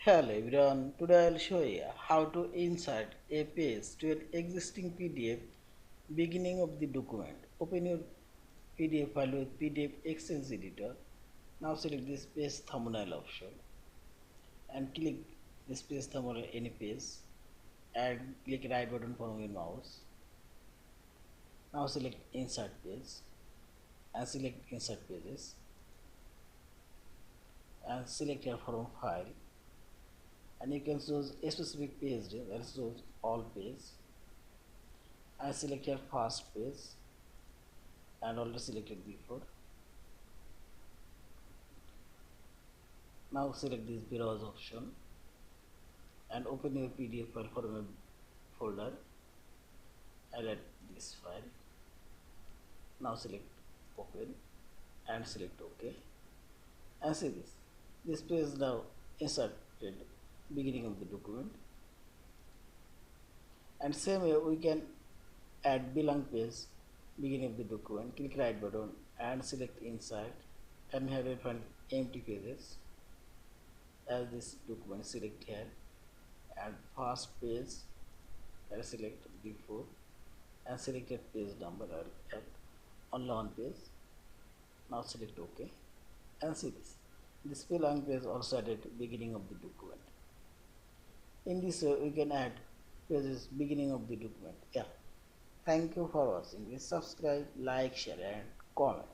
Hello everyone, today I'll show you how to insert a page to an existing PDF beginning of the document. Open your PDF file with PDF-XChange Editor. Now select this page thumbnail option and click this page thumbnail any page and click right button from your mouse. Now select insert page and select insert pages and select your from file, and you can choose a specific page, that is choose all page, and select your first page and already selected before. Now select this browse option and open your PDF file from a folder and add this file. Now select open and select OK and see this page is now inserted beginning of the document. And same way we can add belong page beginning of the document. Click right button and select inside, and here you find empty pages as this document. Select here and first page and select before and select a page number or add only one page. Now select OK and see this belong page also added beginning of the document. In this way we can add pages beginning of the document. Thank you for watching. Please subscribe, like, share and comment.